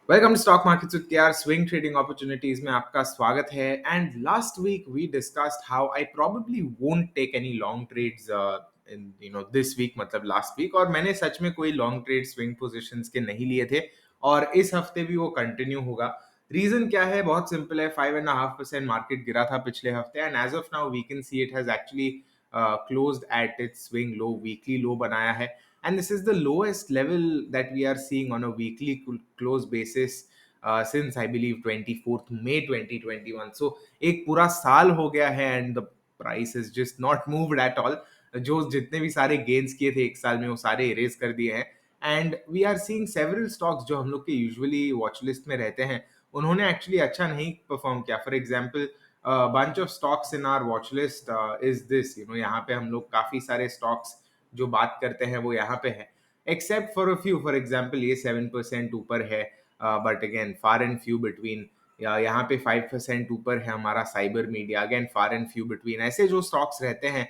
Welcome to stock markets with KR swing trading opportunities में आपका स्वागत है। And last week we discussed how I probably won't take any long trades in this week, मतलब last week. और मैंने सच में कोई लॉन्ग ट्रेड स्विंग पोजीशंस के नहीं लिए थे और इस हफ्ते भी वो कंटिन्यू होगा। रीजन क्या है? बहुत सिंपल है। 5.5% मार्केट गिरा था पिछले हफ्ते and as of now we can see it has actually closed at its swing low, weekly low बनाया है। And this is the lowest level that we are seeing on a weekly close basis since I believe 24th May 2021. So एक पूरा साल हो गया है and the price is just not moved at all. जो जितने भी सारे गेन्स किए थे एक साल में वो सारे इरेज कर दिए हैं and we are seeing several stocks जो हम लोग के यूजुअली वॉच लिस्ट में रहते हैं, उन्होंने एक्चुअली अच्छा नहीं परफॉर्म किया। For example bunch of stocks in our watch list is this, यहाँ पे हम लोग काफी सारे स्टॉक्स जो बात करते हैं वो यहाँ पे है, except for a few. For example ये 7% ऊपर है, but again far and few between. यहाँ पे 5% ऊपर है हमारा Cyber Media, again far and few between. ऐसे जो स्टॉक्स रहते हैं,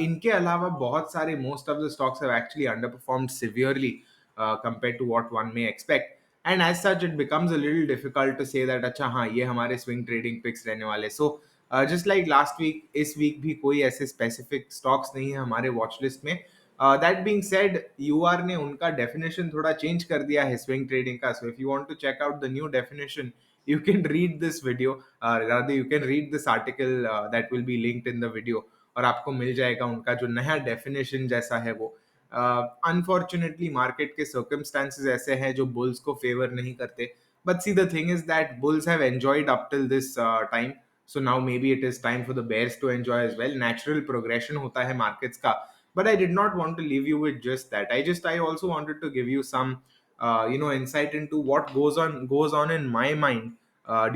इनके अलावा बहुत सारे most of the stocks have actually underperformed severely compare to what one may expect. And as such it becomes a little difficult to say that अच्छा हाँ ये हमारे स्विंग ट्रेडिंग पिक्स रहने वाले। So just like last week, इस week भी कोई ऐसे स्पेसिफिक स्टॉक्स नहीं है हमारे वॉच लिस्ट में। दैट बीइंग सेड, यूआर ने उनका डेफिनेशन थोड़ा चेंज कर दिया है स्विंग ट्रेडिंग का। So if you want to check out the new definition, you can read this video, rather you can read this article that will be linked in the video, और आपको मिल जाएगा उनका जो नया डेफिनेशन जैसा है वो। अनफॉर्चुनेटली मार्केट के सर्कमस्टांसेस ऐसे हैं जो बुल्स को फेवर नहीं करते, but see the thing is that bulls have enjoyed up till this time, so now may be it is time for the bears to enjoy as well. Natural progression होता है markets का, but I did not want to leave you with just that. I also wanted to give you some insight into what goes on in my mind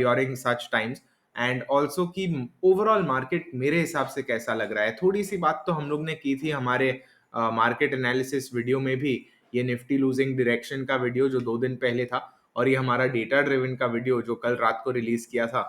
during such times, and also कि overall market मेरे हिसाब से कैसा लग रहा है। थोड़ी सी बात तो हम लोग ने की थी हमारे मार्केट एनालिसिस वीडियो में भी, ये निफ्टी लूजिंग डायरेक्शन का वीडियो जो 2 दिन पहले था, और ये हमारा डेटा ड्रिवन का वीडियो जो कल रात को रिलीज किया था।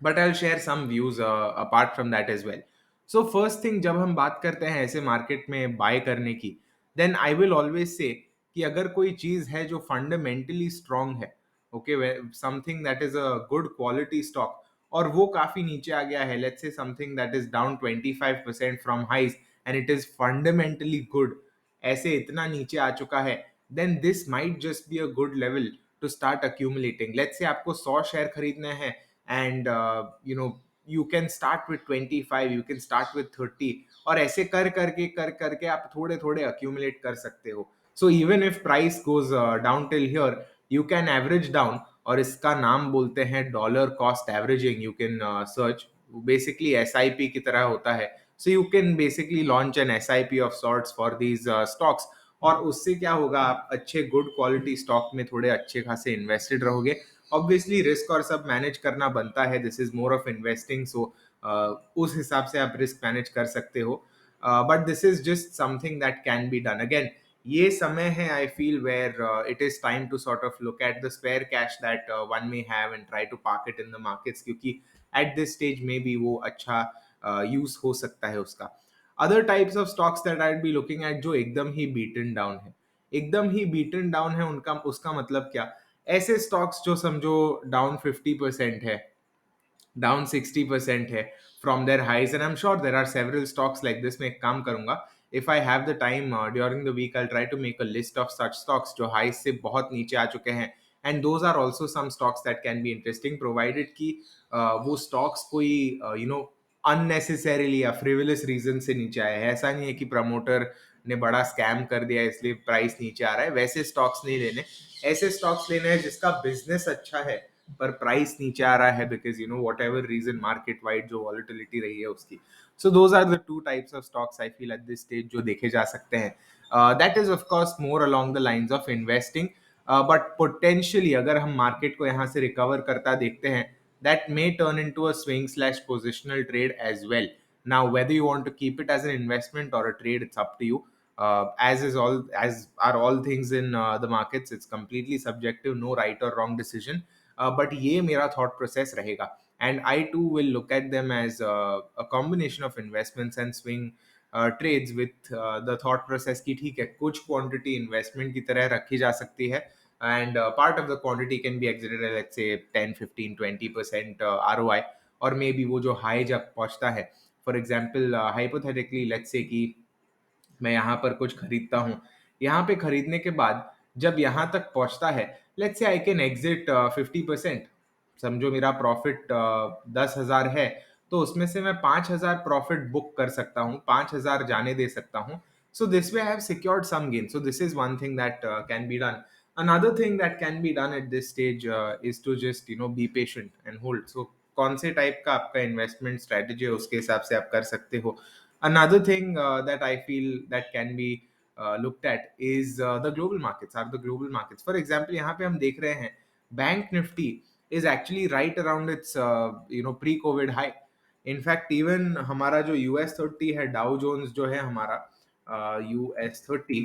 But I share some views apart from that as well. So first thing, जब हम बात करते हैं ऐसे मार्केट में बाय करने की, then I will always say कि अगर कोई चीज है जो फंडामेंटली स्ट्रांग है, okay, something that is a good quality stock, और वो काफी नीचे आ गया है, let's say something that is down 25% from highs and it is fundamentally good, ऐसे इतना नीचे आ चुका है, then this might just be a good level to start accumulating. Let's say आपको 100 शेयर खरीदने हैं and you can start with 25, you can start with 30, और ऐसे कर करके आप थोड़े थोड़े accumulate कर सकते हो। So even if price goes down till here, you can average down, और इसका नाम बोलते हैं dollar cost averaging. You can search, basically SIP की तरह होता है। So you can basically launch an SIP of sorts for these stocks, और उससे क्या होगा, आप अच्छे गुड क्वालिटी स्टॉक में थोड़े अच्छे खासे इन्वेस्टेड रहोगे। ऑब्वियसली रिस्क और सब मैनेज करना बनता है, this is more of investing, so उस हिसाब से आप रिस्क मैनेज कर सकते हो। But this is just something that can be done. Again ये समय है, I feel, where it is time to sort of look at the spare cash that one may have and try to park it in the markets, क्योंकि at this stage में भी वो अच्छा use हो सकता है उसका। Other types of stocks that I be looking at जो एकदम ही बीटन डाउन है, एकदम ही बीटन डाउन है, उनका उसका मतलब क्या? ऐसे स्टॉक्स जो समझो डाउन 50% है, डाउन 60% है from there highs, and I am sure there are several stocks like this. मैं एक काम करूंगा, if I have the time during the week, I try to make a list of such stocks जो highs से बहुत नीचे आ चुके हैं, and those are also some stocks that can be interesting, provided कि वो स्टॉक्स कोई अननेसेसरीली या फ्रिवलस रीजन से नीचे आए हैं। ऐसा नहीं है कि प्रमोटर ने बड़ा स्कैम कर दिया इसलिए प्राइस नीचे आ रहा है, वैसे स्टॉक्स नहीं लेने। ऐसे स्टॉक्स लेने हैं जिसका बिजनेस अच्छा है पर प्राइस नीचे आ रहा है, because whatever reason market wide जो वॉलिटिलिटी रही है उसकी। So those are the two types of stocks I feel at this stage जो देखे जा सकते हैं। That is of course more along the lines of investing, but potentially अगर हम मार्केट को यहाँ से रिकवर करता देखते हैं, that may turn into a swing slash positional trade as well. Now, whether you want to keep it as an investment or a trade, it's up to you. As are all things in the markets, it's completely subjective, no right or wrong decision. But ये मेरा thought process रहेगा, and I too will look at them as a combination of investments and swing trades with the thought process कि ठीक है कुछ quantity investment की तरह रखी जा सकती है, and part of the quantity can be exited at, let's say, 10, 15, 20% ROI, और मे बी वो जो हाई जब पहुंचता है, for example hypothetically let's say कि मैं यहाँ पर कुछ खरीदता हूँ, यहाँ पे खरीदने के बाद जब यहाँ तक पहुँचता है, लेट्स से आई कैन एग्जिट 50%। समझो मेरा प्रॉफिट 10,000 है, तो उसमें से मैं 5,000 प्रॉफिट बुक कर सकता हूँ, 5,000 जाने दे सकता हूँ। So this way I have secured some gain. So this is one thing that can be done. Another thing that can be done at this stage is to just be patient and hold. So कौन से type का आपका investment strategy है, उसके हिसाब से आप कर सकते हो. Another thing that I feel that can be looked at is the global markets. Are the global markets? For example, यहाँ पे हम देख रहे हैं Bank Nifty is actually right around its pre-COVID high. In fact, even हमारा जो US 30 है, Dow Jones जो है हमारा US 30,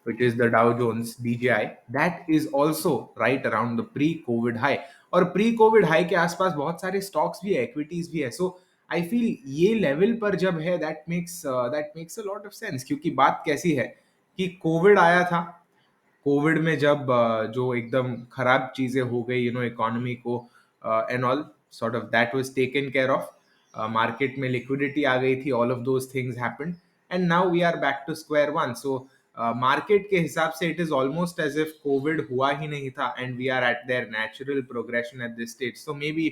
which is the Dow Jones DJI, that is also right around the pre-COVID high. और प्री कोविड हाई के आसपास बहुत सारे स्टॉक्स भी है, एक्विटीज भी है. सो आई फील ये लेवल पर जब है, that makes a lot of sense. क्योंकि बात कैसी है कि कोविड आया था, कोविड में जब जो एकदम खराब चीजें हो गई इकोनॉमी को and all, sort of that was taken care of. Market में लिक्विडिटी आ गई थी, all of those things happened, and now we are back to square one. So market के हिसाब से it is almost as if covid हुआ ही नहीं था, and we are at their natural progression at this stage. So maybe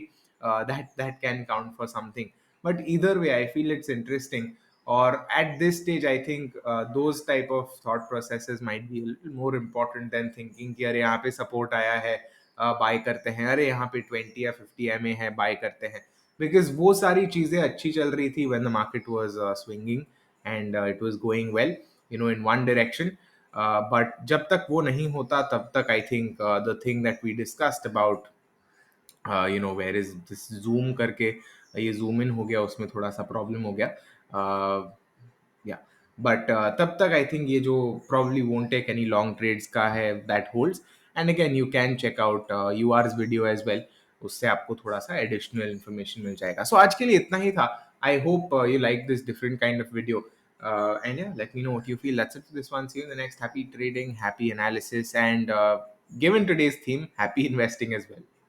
that can count for something. But either way, I feel it's interesting. Or at this stage, I think those type of thought processes might be a little more important than thinking कि अरे यहाँ पे support आया है, bye करते हैं, अरे यहाँ पे 20 या 50 MA है, बाय करते हैं. Because वो सारी चीजें अच्छी चल रही थी when the market was swinging, and it was going well, in one direction. But जब तक वो नहीं होता, तब तक I think the thing that we discussed about where is this zoom करके, ये जूम इन हो गया, उसमें थोड़ा सा प्रॉब्लम हो गया. या बट तब तक आई थिंक ये जो probably won't take any long trades का है, that holds. And again you can check out you ours video as well. उससे आपको थोड़ा सा एडिशनल इन्फॉर्मेशन मिल जाएगा. सो आज के लिए इतना ही था. I hope you like this different kind of video. And yeah, let me know what you feel. That's it for this one. See you in the next. Happy trading, happy analysis, and given today's theme, happy investing as well.